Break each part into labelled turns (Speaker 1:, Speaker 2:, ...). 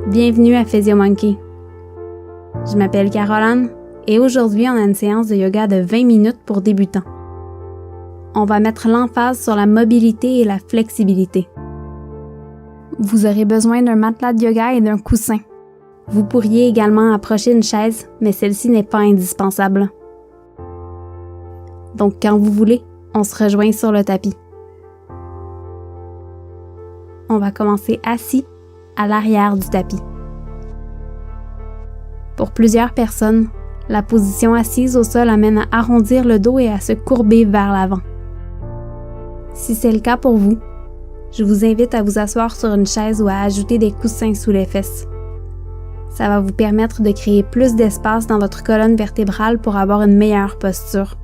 Speaker 1: Bienvenue à PhysioMonkey. Je m'appelle Caroline et aujourd'hui on a une séance de yoga de 20 minutes pour débutants. On va mettre l'emphase sur la mobilité et la flexibilité. Vous aurez besoin d'un matelas de yoga et d'un coussin. Vous pourriez également approcher une chaise, mais celle-ci n'est pas indispensable. Donc quand vous voulez, on se rejoint sur le tapis. On va commencer assis à l'arrière du tapis. Pour plusieurs personnes, la position assise au sol amène à arrondir le dos et à se courber vers l'avant. Si c'est le cas pour vous, je vous invite à vous asseoir sur une chaise ou à ajouter des coussins sous les fesses. Ça va vous permettre de créer plus d'espace dans votre colonne vertébrale pour avoir une meilleure posture.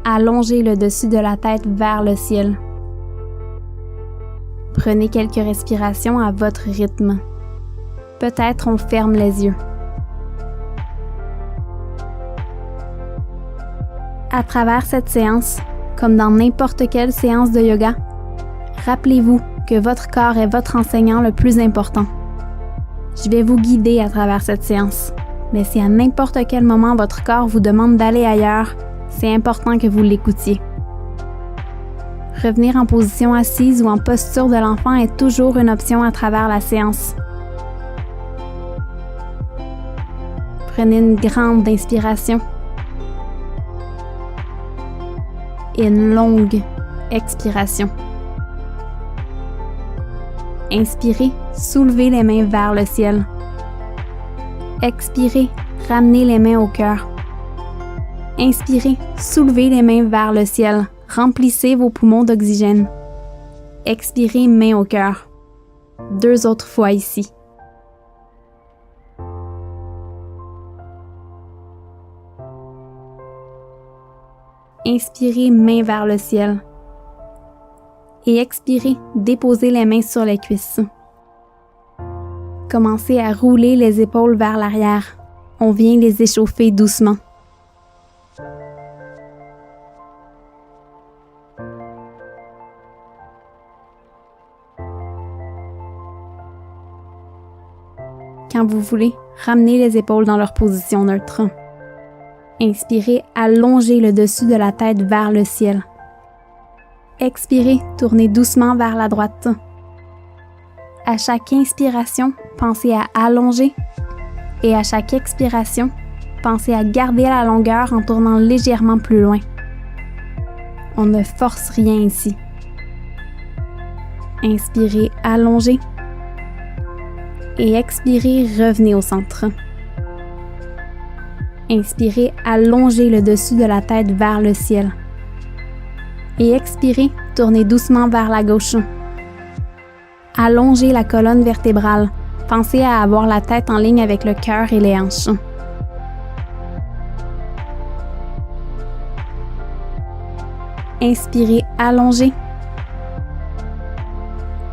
Speaker 1: Allongez le dessus de la tête vers le ciel. Prenez quelques respirations à votre rythme. Peut-être on ferme les yeux. À travers cette séance, comme dans n'importe quelle séance de yoga, rappelez-vous que votre corps est votre enseignant le plus important. Je vais vous guider à travers cette séance, mais si à n'importe quel moment votre corps vous demande d'aller ailleurs, c'est important que vous l'écoutiez. Revenir en position assise ou en posture de l'enfant est toujours une option à travers la séance. Prenez une grande inspiration et une longue expiration. Inspirez, soulevez les mains vers le ciel. Expirez, ramenez les mains au cœur. Inspirez, soulevez les mains vers le ciel. Remplissez vos poumons d'oxygène. Expirez, mains au cœur. 2 autres fois ici. Inspirez, mains vers le ciel. Et expirez, déposez les mains sur les cuisses. Commencez à rouler les épaules vers l'arrière. On vient les échauffer doucement. Quand vous voulez, ramenez les épaules dans leur position neutre. Inspirez, allongez le dessus de la tête vers le ciel. Expirez, tournez doucement vers la droite. À chaque inspiration, pensez à allonger et à chaque expiration, pensez à garder la longueur en tournant légèrement plus loin. On ne force rien ici. Inspirez, allongez. Et expirez, revenez au centre. Inspirez, allongez le dessus de la tête vers le ciel. Et expirez, tournez doucement vers la gauche. Allongez la colonne vertébrale. Pensez à avoir la tête en ligne avec le cœur et les hanches. Inspirez, allongez.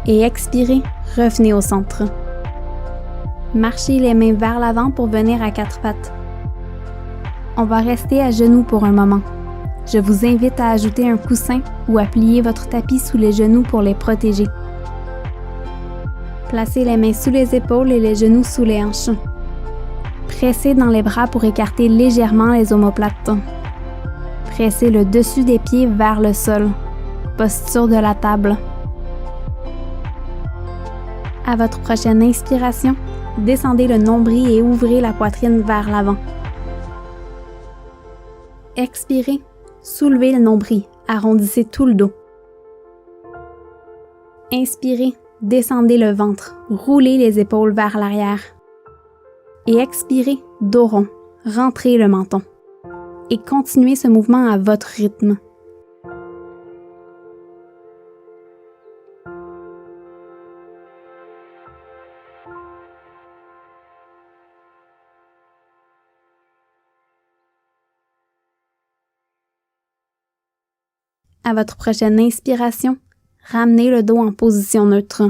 Speaker 1: Et expirez, revenez au centre. Marchez les mains vers l'avant pour venir à 4 pattes. On va rester à genoux pour un moment. Je vous invite à ajouter un coussin ou à plier votre tapis sous les genoux pour les protéger. Placez les mains sous les épaules et les genoux sous les hanches. Pressez dans les bras pour écarter légèrement les omoplates. Pressez le dessus des pieds vers le sol. Posture de la table. À votre prochaine inspiration, descendez le nombril et ouvrez la poitrine vers l'avant. Expirez, soulevez le nombril, arrondissez tout le dos. Inspirez, descendez le ventre, roulez les épaules vers l'arrière. Et expirez, dos rond, rentrez le menton. Et continuez ce mouvement à votre rythme. À votre prochaine inspiration, ramenez le dos en position neutre.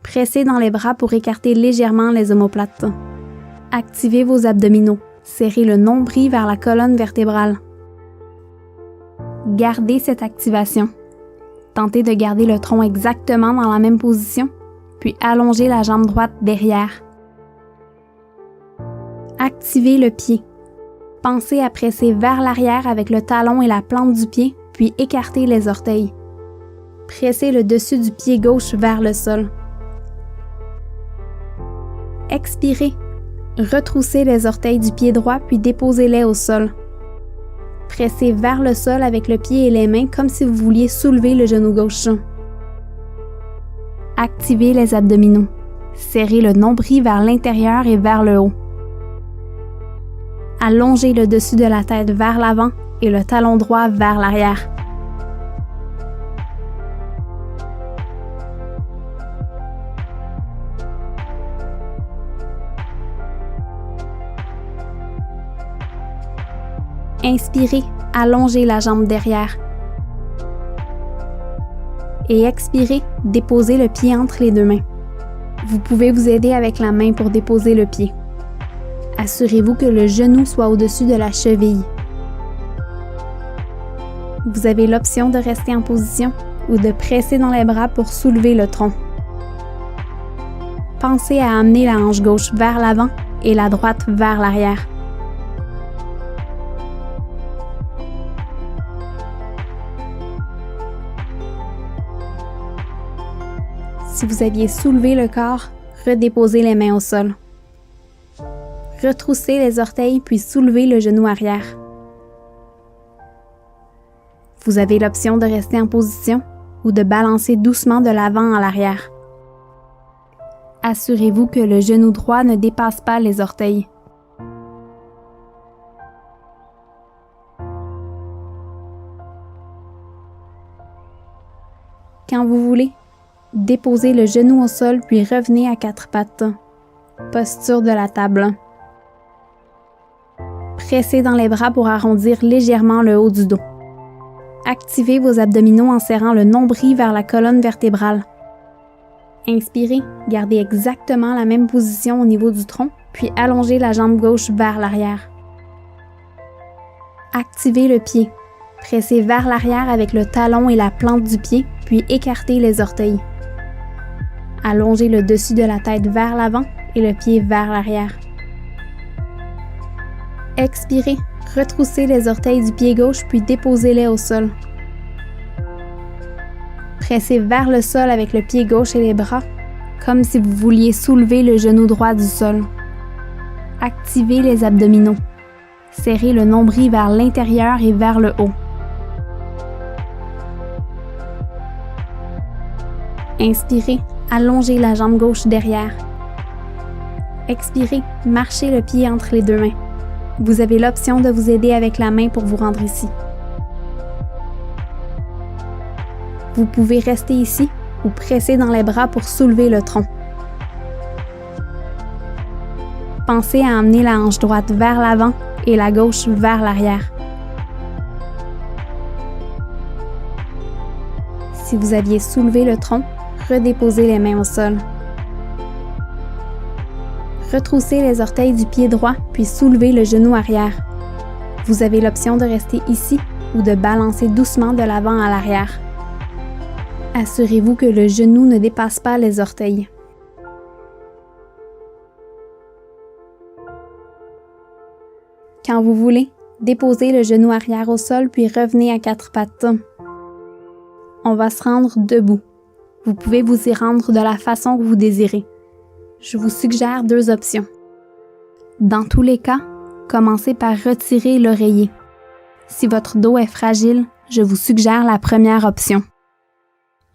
Speaker 1: Pressez dans les bras pour écarter légèrement les omoplates. Activez vos abdominaux. Serrez le nombril vers la colonne vertébrale. gardez cette activation. Tentez de garder le tronc exactement dans la même position, puis allongez la jambe droite derrière. Activez le pied. Pensez à presser vers l'arrière avec le talon et la plante du pied, puis écartez les orteils. Pressez le dessus du pied gauche vers le sol. Expirez. Retroussez les orteils du pied droit, puis déposez-les au sol. Pressez vers le sol avec le pied et les mains comme si vous vouliez soulever le genou gauche. Activez les abdominaux. Serrez le nombril vers l'intérieur et vers le haut. Allongez le dessus de la tête vers l'avant et le talon droit vers l'arrière. Inspirez, allongez la jambe derrière. Et expirez, déposez le pied entre les deux mains. Vous pouvez vous aider avec la main pour déposer le pied. Assurez-vous que le genou soit au-dessus de la cheville. Vous avez l'option de rester en position ou de presser dans les bras pour soulever le tronc. Pensez à amener la hanche gauche vers l'avant et la droite vers l'arrière. Si vous aviez soulevé le corps, redéposez les mains au sol. Retroussez les orteils puis soulevez le genou arrière. Vous avez l'option de rester en position ou de balancer doucement de l'avant à l'arrière. Assurez-vous que le genou droit ne dépasse pas les orteils. Quand vous voulez, déposez le genou au sol puis revenez à quatre pattes. Posture de la table. Pressez dans les bras pour arrondir légèrement le haut du dos. Activez vos abdominaux en serrant le nombril vers la colonne vertébrale. Inspirez, gardez exactement la même position au niveau du tronc, puis allongez la jambe gauche vers l'arrière. Activez le pied. Pressez vers l'arrière avec le talon et la plante du pied, puis écartez les orteils. Allongez le dessus de la tête vers l'avant et le pied vers l'arrière. Expirez, retroussez les orteils du pied gauche puis déposez-les au sol. Pressez vers le sol avec le pied gauche et les bras, comme si vous vouliez soulever le genou droit du sol. Activez les abdominaux. Serrez le nombril vers l'intérieur et vers le haut. Inspirez, allongez la jambe gauche derrière. Expirez, marchez le pied entre les deux mains. Vous avez l'option de vous aider avec la main pour vous rendre ici. Vous pouvez rester ici ou presser dans les bras pour soulever le tronc. Pensez à amener la hanche droite vers l'avant et la gauche vers l'arrière. Si vous aviez soulevé le tronc, redéposez les mains au sol. Retroussez les orteils du pied droit puis soulevez le genou arrière. Vous avez l'option de rester ici ou de balancer doucement de l'avant à l'arrière. Assurez-vous que le genou ne dépasse pas les orteils. Quand vous voulez, déposez le genou arrière au sol puis revenez à quatre pattes. On va se rendre debout. Vous pouvez vous y rendre de la façon que vous désirez. Je vous suggère deux options. Dans tous les cas, commencez par retirer l'oreiller. Si votre dos est fragile, je vous suggère la première option.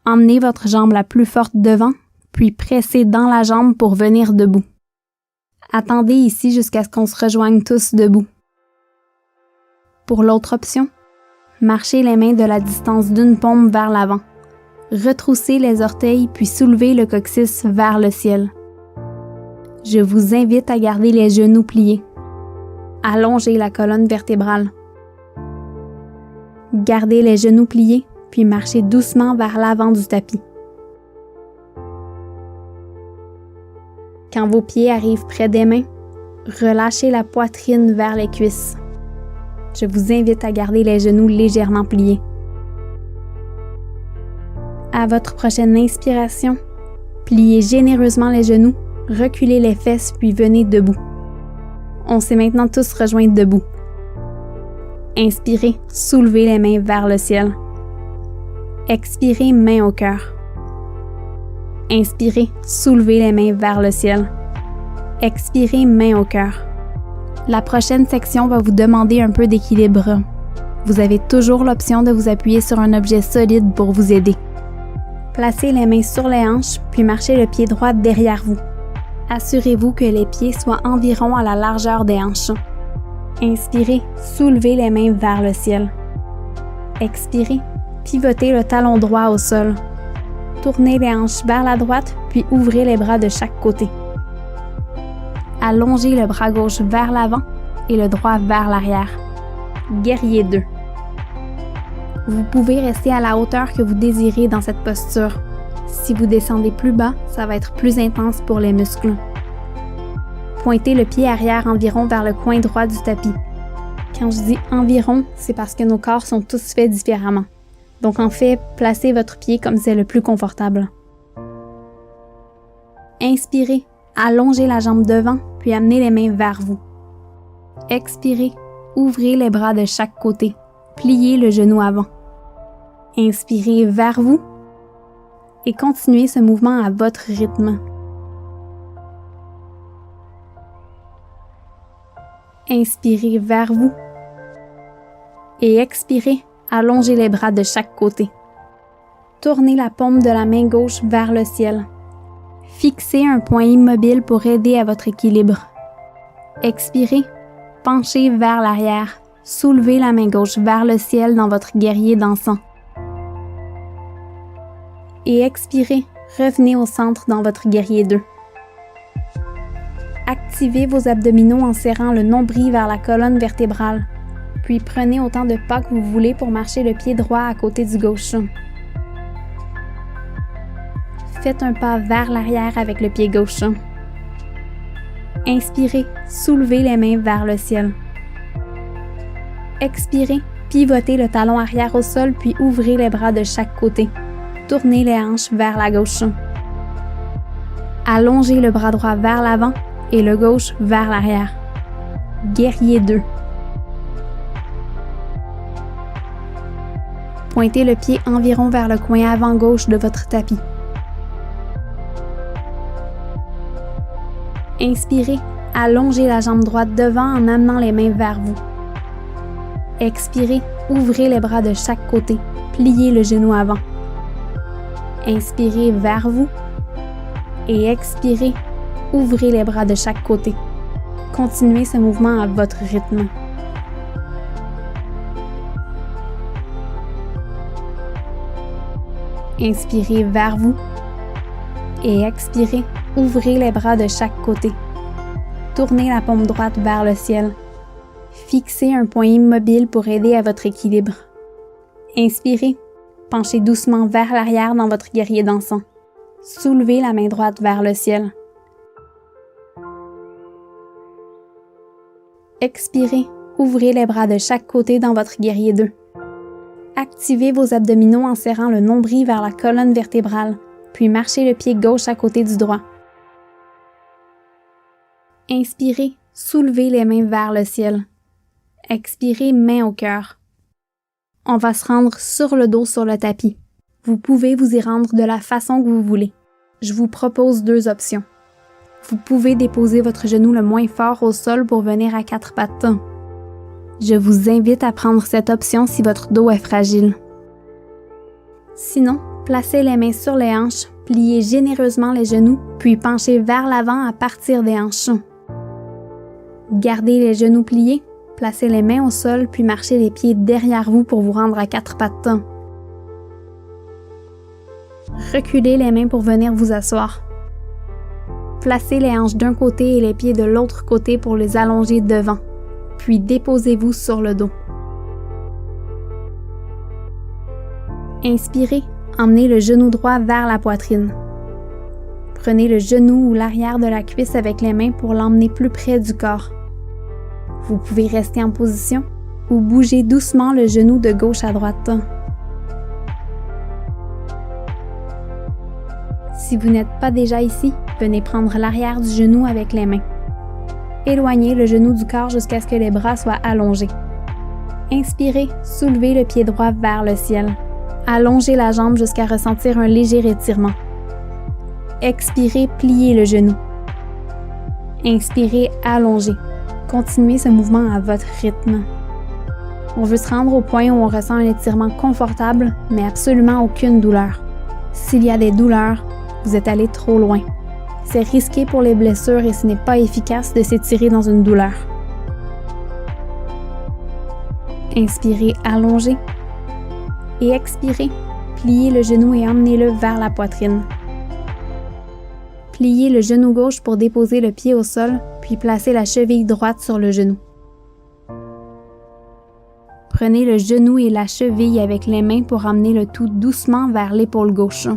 Speaker 1: Emmenez votre jambe la plus forte devant, puis pressez dans la jambe pour venir debout. Attendez ici jusqu'à ce qu'on se rejoigne tous debout. Pour l'autre option, marchez les mains de la distance d'une paume vers l'avant. Retroussez les orteils puis soulevez le coccyx vers le ciel. Je vous invite à garder les genoux pliés. Allongez la colonne vertébrale. Gardez les genoux pliés, puis marchez doucement vers l'avant du tapis. Quand vos pieds arrivent près des mains, relâchez la poitrine vers les cuisses. Je vous invite à garder les genoux légèrement pliés. À votre prochaine inspiration, pliez généreusement les genoux, reculez les fesses puis venez debout. On s'est maintenant tous rejoints debout. Inspirez, soulevez les mains vers le ciel. Expirez, main au cœur. Inspirez, soulevez les mains vers le ciel. Expirez, main au cœur. La prochaine section va vous demander un peu d'équilibre. Vous avez toujours l'option de vous appuyer sur un objet solide pour vous aider. Placez les mains sur les hanches, puis marchez le pied droit derrière vous. Assurez-vous que les pieds soient environ à la largeur des hanches. Inspirez, soulevez les mains vers le ciel. Expirez, pivotez le talon droit au sol. Tournez les hanches vers la droite, puis ouvrez les bras de chaque côté. Allongez le bras gauche vers l'avant et le droit vers l'arrière. Guerrier 2. Vous pouvez rester à la hauteur que vous désirez dans cette posture. Si vous descendez plus bas, ça va être plus intense pour les muscles. Pointez le pied arrière environ vers le coin droit du tapis. Quand je dis environ, c'est parce que nos corps sont tous faits différemment. Donc en fait, placez votre pied comme c'est le plus confortable. Inspirez, allongez la jambe devant, puis amenez les mains vers vous. Expirez, ouvrez les bras de chaque côté, pliez le genou avant. Inspirez vers vous et continuez ce mouvement à votre rythme. Inspirez vers vous et expirez, allongez les bras de chaque côté. Tournez la paume de la main gauche vers le ciel. Fixez un point immobile pour aider à votre équilibre. Expirez, penchez vers l'arrière. Soulevez la main gauche vers le ciel dans votre guerrier dansant. Et expirez, revenez au centre dans votre guerrier 2. Activez vos abdominaux en serrant le nombril vers la colonne vertébrale. Puis prenez autant de pas que vous voulez pour marcher le pied droit à côté du gauche. Faites un pas vers l'arrière avec le pied gauche. Inspirez, soulevez les mains vers le ciel. Expirez, pivotez le talon arrière au sol puis ouvrez les bras de chaque côté. Tournez les hanches vers la gauche. Allongez le bras droit vers l'avant et le gauche vers l'arrière. Guerrier 2. Pointez le pied environ vers le coin avant gauche de votre tapis. Inspirez, allongez la jambe droite devant en amenant les mains vers vous. Expirez, ouvrez les bras de chaque côté, pliez le genou avant. Inspirez vers vous et expirez, ouvrez les bras de chaque côté. Continuez ce mouvement à votre rythme. Inspirez vers vous et expirez, ouvrez les bras de chaque côté. Tournez la paume droite vers le ciel. Fixez un point immobile pour aider à votre équilibre. Inspirez, penchez doucement vers l'arrière dans votre guerrier dansant. Soulevez la main droite vers le ciel. Expirez, ouvrez les bras de chaque côté dans votre guerrier 2. Activez vos abdominaux en serrant le nombril vers la colonne vertébrale, puis marchez le pied gauche à côté du droit. Inspirez, soulevez les mains vers le ciel. Expirez, main au cœur. On va se rendre sur le dos sur le tapis. Vous pouvez vous y rendre de la façon que vous voulez. Je vous propose 2 options. Vous pouvez déposer votre genou le moins fort au sol pour venir à 4 pattes. Je vous invite à prendre cette option si votre dos est fragile. Sinon, placez les mains sur les hanches, pliez généreusement les genoux, puis penchez vers l'avant à partir des hanches. Gardez les genoux pliés, placez les mains au sol, puis marchez les pieds derrière vous pour vous rendre à 4 pattes. Reculez les mains pour venir vous asseoir. Placez les hanches d'un côté et les pieds de l'autre côté pour les allonger devant. Puis déposez-vous sur le dos. Inspirez, emmenez le genou droit vers la poitrine. Prenez le genou ou l'arrière de la cuisse avec les mains pour l'emmener plus près du corps. Vous pouvez rester en position ou bougez doucement le genou de gauche à droite. Si vous n'êtes pas déjà ici, venez prendre l'arrière du genou avec les mains. Éloignez le genou du corps jusqu'à ce que les bras soient allongés. Inspirez, soulevez le pied droit vers le ciel. Allongez la jambe jusqu'à ressentir un léger étirement. Expirez, pliez le genou. Inspirez, allongez. Continuez ce mouvement à votre rythme. On veut se rendre au point où on ressent un étirement confortable, mais absolument aucune douleur. S'il y a des douleurs, vous êtes allé trop loin. C'est risqué pour les blessures et ce n'est pas efficace de s'étirer dans une douleur. Inspirez, allongez. Et expirez, pliez le genou et emmenez-le vers la poitrine. Pliez le genou gauche pour déposer le pied au sol, puis placez la cheville droite sur le genou. Prenez le genou et la cheville avec les mains pour emmener le tout doucement vers l'épaule gauche.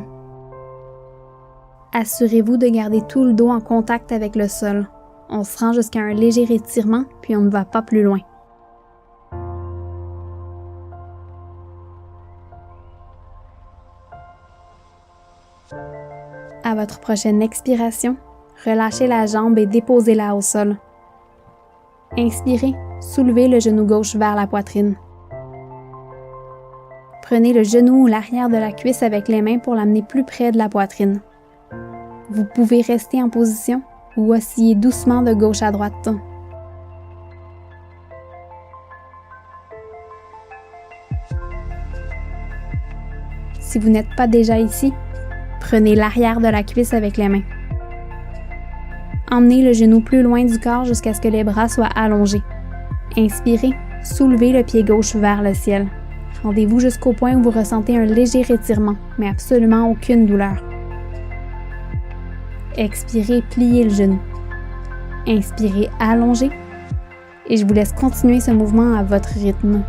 Speaker 1: Assurez-vous de garder tout le dos en contact avec le sol. On se rend jusqu'à un léger étirement, puis on ne va pas plus loin. À votre prochaine expiration, relâchez la jambe et déposez-la au sol. Inspirez, soulevez le genou gauche vers la poitrine. Prenez le genou ou l'arrière de la cuisse avec les mains pour l'amener plus près de la poitrine. Vous pouvez rester en position ou osciller doucement de gauche à droite. Si vous n'êtes pas déjà ici, prenez l'arrière de la cuisse avec les mains. Emmenez le genou plus loin du corps jusqu'à ce que les bras soient allongés. Inspirez, soulevez le pied gauche vers le ciel. Rendez-vous jusqu'au point où vous ressentez un léger étirement, mais absolument aucune douleur. Expirez, pliez le genou. Inspirez, allongez. Et je vous laisse continuer ce mouvement à votre rythme.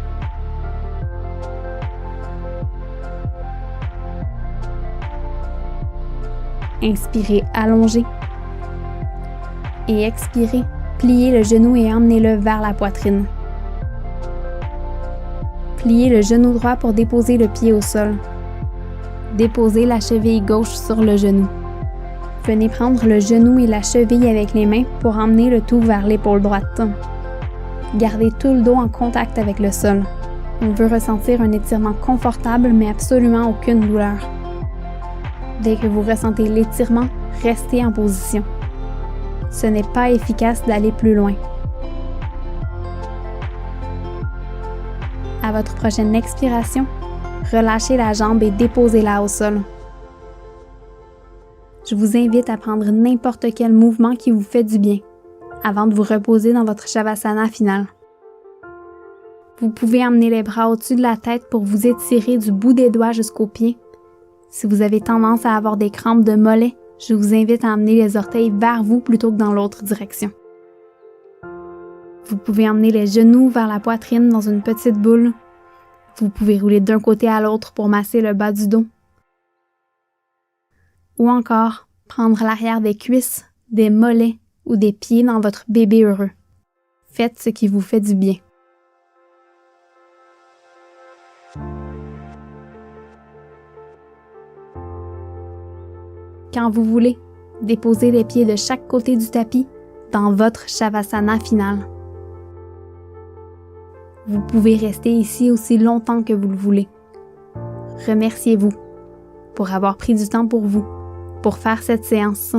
Speaker 1: Inspirez, allongez. Et expirez, pliez le genou et emmenez-le vers la poitrine. Pliez le genou droit pour déposer le pied au sol. Déposez la cheville gauche sur le genou. Venez prendre le genou et la cheville avec les mains pour emmener le tout vers l'épaule droite. Gardez tout le dos en contact avec le sol. On veut ressentir un étirement confortable mais absolument aucune douleur. Dès que vous ressentez l'étirement, restez en position. Ce n'est pas efficace d'aller plus loin. À votre prochaine expiration, relâchez la jambe et déposez-la au sol. Je vous invite à prendre n'importe quel mouvement qui vous fait du bien avant de vous reposer dans votre Shavasana final. Vous pouvez emmener les bras au-dessus de la tête pour vous étirer du bout des doigts jusqu'aux pieds. Si vous avez tendance à avoir des crampes de mollet, je vous invite à emmener les orteils vers vous plutôt que dans l'autre direction. Vous pouvez emmener les genoux vers la poitrine dans une petite boule. Vous pouvez rouler d'un côté à l'autre pour masser le bas du dos. Ou encore, prendre l'arrière des cuisses, des mollets ou des pieds dans votre bébé heureux. Faites ce qui vous fait du bien. Quand vous voulez, déposez les pieds de chaque côté du tapis dans votre Shavasana final. Vous pouvez rester ici aussi longtemps que vous le voulez. Remerciez-vous pour avoir pris du temps pour vous, pour faire cette séance.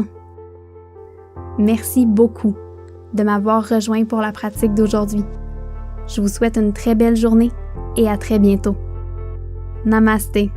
Speaker 1: Merci beaucoup de m'avoir rejoint pour la pratique d'aujourd'hui. Je vous souhaite une très belle journée et à très bientôt. Namasté.